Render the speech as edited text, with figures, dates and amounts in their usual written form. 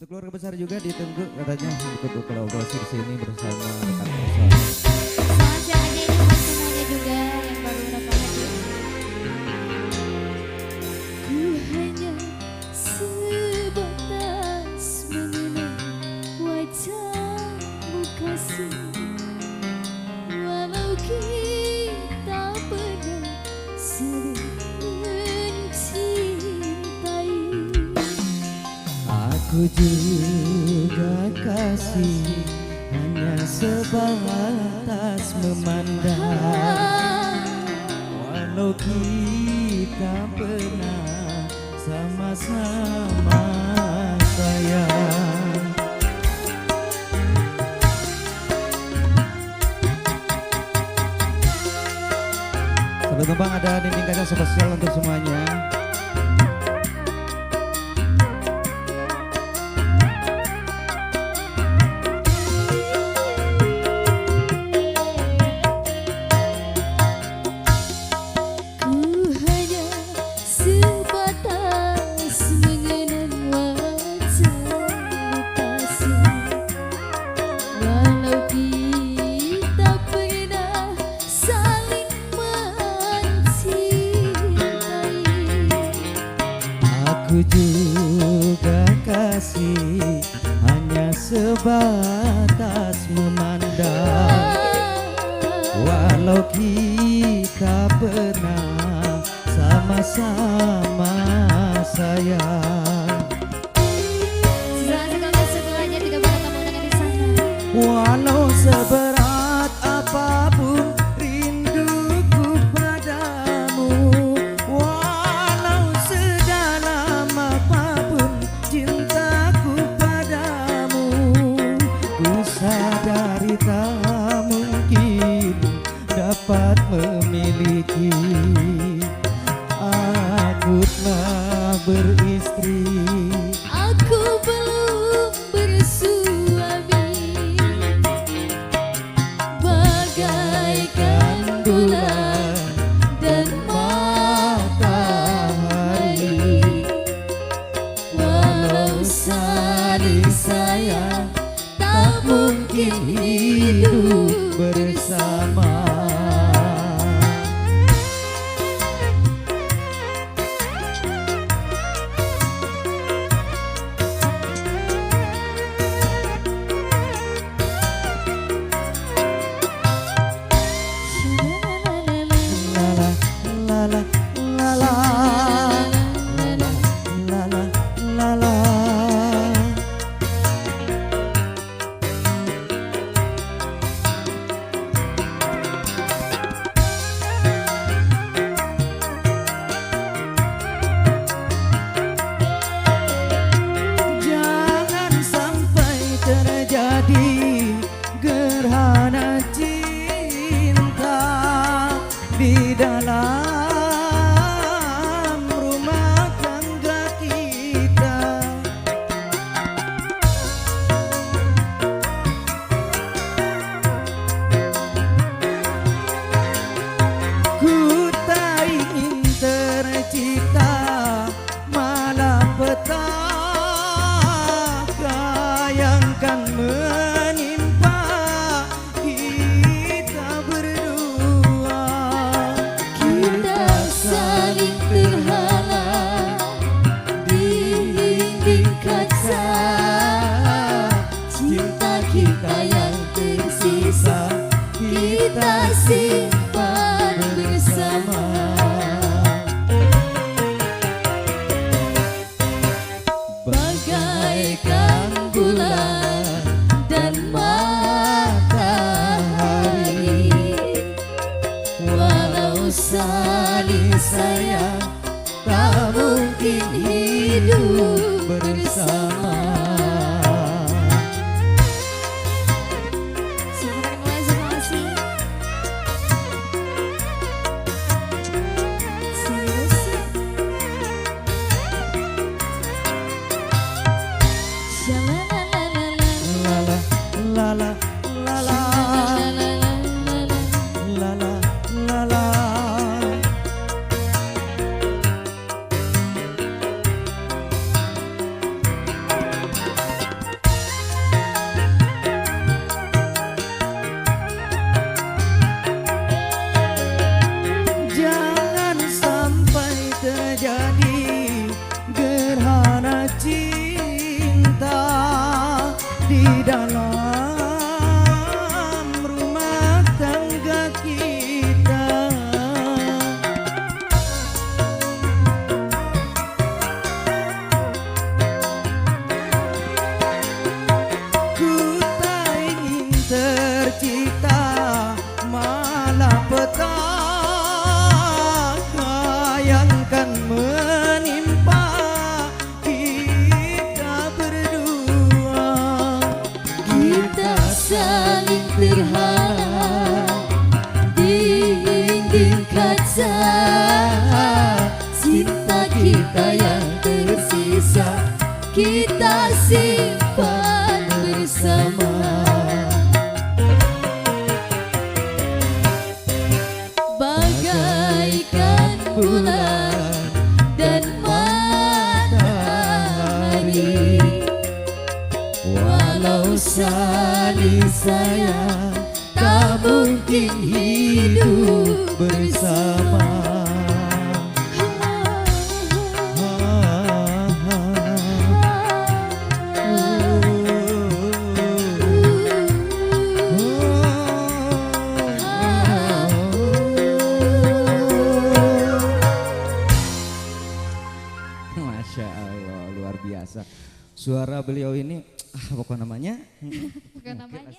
Untuk keluarga besar juga ditunggu katanya untuk kolaborasi di sini bersama rekan personal. Selamat siang aja itu buat semuanya juga yang baru dapat hadir. Ku hanya sebatas mengenal wajahmu kasih, walau kita pernah saling mencintai. Aku juga kasih hanya sebatas memandang, walau kita pernah sama-sama sayang. Selamat numpang ada dinding kaca spesial untuk semuanya. Aku juga kasih hanya sebatas memandang, walau kita pernah sama-sama sayang. Walau seberat apapun rinduku padamu, walau sedalam apapun cintaku padamu, ku sadari tak mungkin dapat memiliki. Aku telah beristri, aku belum bersuami, bagaikan bulan dan matahari, walau saling sayang tak mungkin hidup bersama. Jangan sampai terjadi gerhana cinta di dalam rumah tangga kita. Ku tak ingin tercipta malapetaka yang kan menimpa kita berdua. kita saling terhalang di dinding kaca, cinta kita yang tersisa kita simpan bersama. Bagaikan bulan dan matahari, walau saling sayang tak mungkin hidup bersama. La la la la la la la la. kita simpan bersama. Bagaikan bulan dan matahari, walau saling sayang tak mungkin hidup bersama. Masya Allah, luar biasa. Suara beliau ini, apa namanya? Bukan namanya.